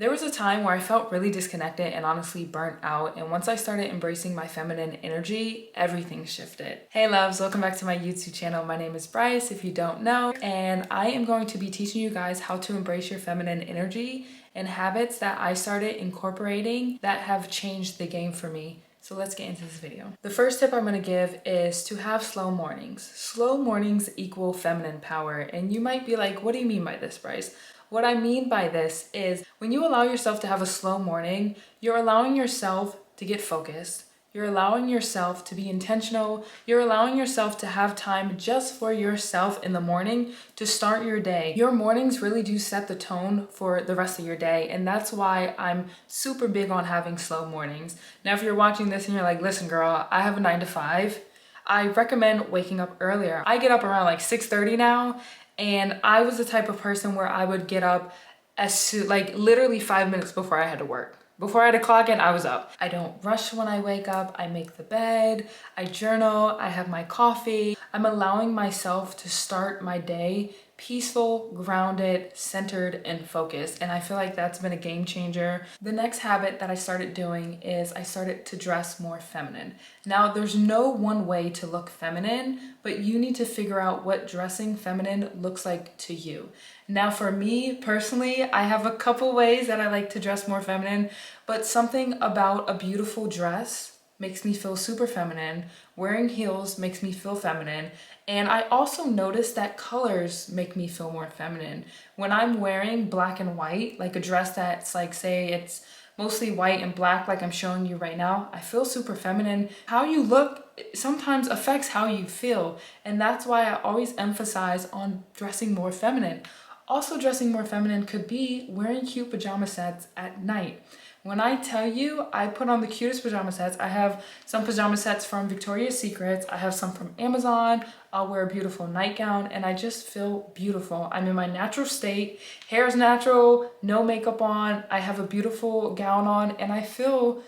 There was a time where I felt really disconnected and honestly burnt out, and once I started embracing my feminine energy, everything shifted. Hey loves, welcome back to my YouTube channel. My name is Bryce, if you don't know, and I am going to be teaching you guys how to embrace your feminine energy and habits that I started incorporating that have changed the game for me. So let's get into this video. The first tip I'm going to give is to have slow mornings. Slow mornings equal feminine power, and you might be like, what do you mean by this, Bryce? What I mean by this is when you allow yourself to have a slow morning, you're allowing yourself to get focused. You're allowing yourself to be intentional. You're allowing yourself to have time just for yourself in the morning to start your day. Your mornings really do set the tone for the rest of your day, and that's why I'm super big on having slow mornings. Now, if you're watching this and you're like, listen girl, I have a 9 to 5, I recommend waking up earlier. I get up around like 6:30 now, and I was the type of person where I would get up as soon, like literally 5 minutes before I had to work. Before I had to clock in, I was up. I don't rush when I wake up. I make the bed, I journal, I have my coffee. I'm allowing myself to start my day peaceful, grounded, centered, and focused. And I feel like that's been a game changer. The next habit that I started doing is I started to dress more feminine. Now, there's no one way to look feminine, but you need to figure out what dressing feminine looks like to you. Now, for me personally, I have a couple ways that I like to dress more feminine, but something about a beautiful dress makes me feel super feminine. Wearing heels makes me feel feminine. And I also notice that colors make me feel more feminine. When I'm wearing black and white, like a dress that's like, say it's mostly white and black like I'm showing you right now, I feel super feminine. How you look sometimes affects how you feel. And that's why I always emphasize on dressing more feminine. Also, dressing more feminine could be wearing cute pajama sets at night. When I tell you, I put on the cutest pajama sets. I have some pajama sets from Victoria's Secrets. I have some from Amazon. I'll wear a beautiful nightgown and I just feel beautiful. I'm in my natural state. Hair is natural, no makeup on. I have a beautiful gown on and I feel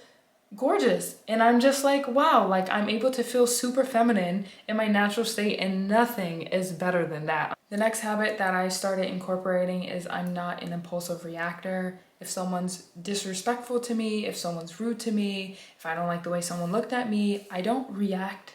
gorgeous. And I'm just like, wow, like I'm able to feel super feminine in my natural state, and nothing is better than that. The next habit that I started incorporating is I'm not an impulsive reactor. If someone's disrespectful to me, if someone's rude to me, if I don't like the way someone looked at me, I don't react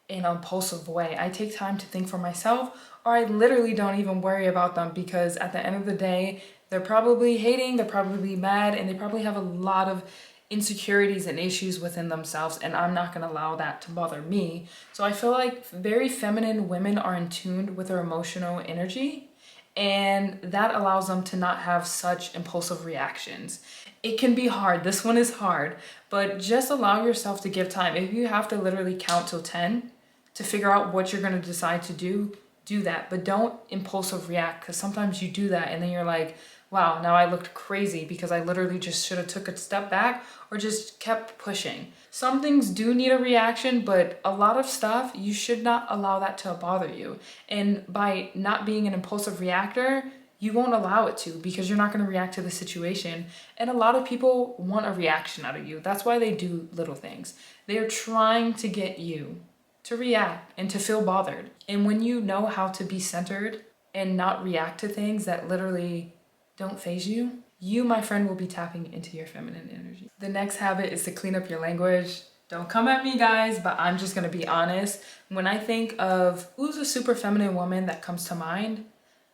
in an impulsive way. I take time to think for myself, or I literally don't even worry about them, because at the end of the day, they're probably hating, they're probably mad, and they probably have a lot of insecurities and issues within themselves, and I'm not going to allow that to bother me. So I feel like very feminine women are in tune with their emotional energy, and that allows them to not have such impulsive reactions. It can be hard. This one is hard, but just allow yourself to give time. If you have to literally count till 10 to figure out what you're going to decide to do that, but don't impulsive react, because sometimes you do that and then you're like, wow, now I looked crazy because I literally just should have took a step back or just kept pushing. Some things do need a reaction, but a lot of stuff, you should not allow that to bother you. And by not being an impulsive reactor, you won't allow it to, because you're not going to react to the situation. And a lot of people want a reaction out of you. That's why they do little things. They're trying to get you to react and to feel bothered. And when you know how to be centered and not react to things that literally don't faze you, you, my friend, will be tapping into your feminine energy. The next habit is to clean up your language. Don't come at me, guys, but I'm just gonna be honest. When I think of who's a super feminine woman that comes to mind,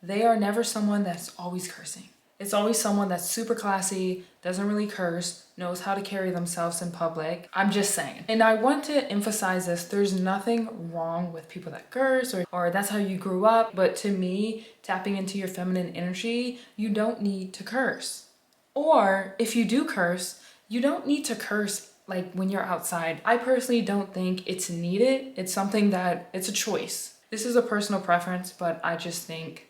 they are never someone that's always cursing. It's always someone that's super classy, doesn't really curse, knows how to carry themselves in public. I'm just saying. And I want to emphasize this. There's nothing wrong with people that curse or that's how you grew up. But to me, tapping into your feminine energy, you don't need to curse. Or if you do curse, you don't need to curse like when you're outside. I personally don't think it's needed. It's something that it's a choice. This is a personal preference, but I just think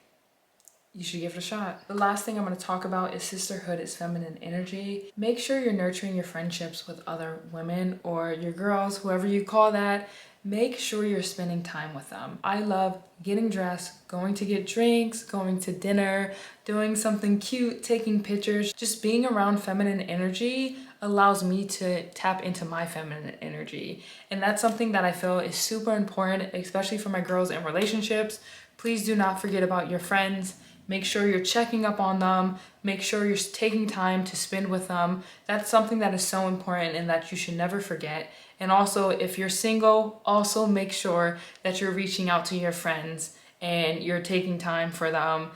you should give it a shot. The last thing I'm going to talk about is sisterhood is feminine energy. Make sure you're nurturing your friendships with other women or your girls, whoever you call that. Make sure you're spending time with them. I love getting dressed, going to get drinks, going to dinner, doing something cute, taking pictures. Just being around feminine energy allows me to tap into my feminine energy. And that's something that I feel is super important, especially for my girls in relationships. Please do not forget about your friends. make sure you're checking up on them, make sure you're taking time to spend with them. That's something that is so important and that you should never forget. And also, if you're single, also make sure that you're reaching out to your friends and you're taking time for them.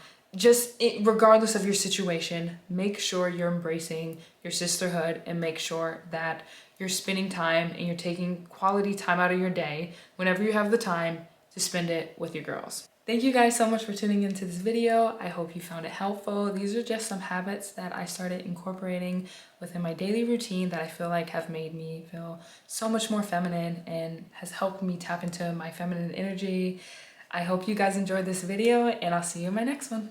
Regardless of your situation, make sure you're embracing your sisterhood and make sure that you're spending time and you're taking quality time out of your day whenever you have the time to spend it with your girls. Thank you guys so much for tuning into this video. I hope you found it helpful. These are just some habits that I started incorporating within my daily routine that I feel like have made me feel so much more feminine and has helped me tap into my feminine energy. I hope you guys enjoyed this video and I'll see you in my next one.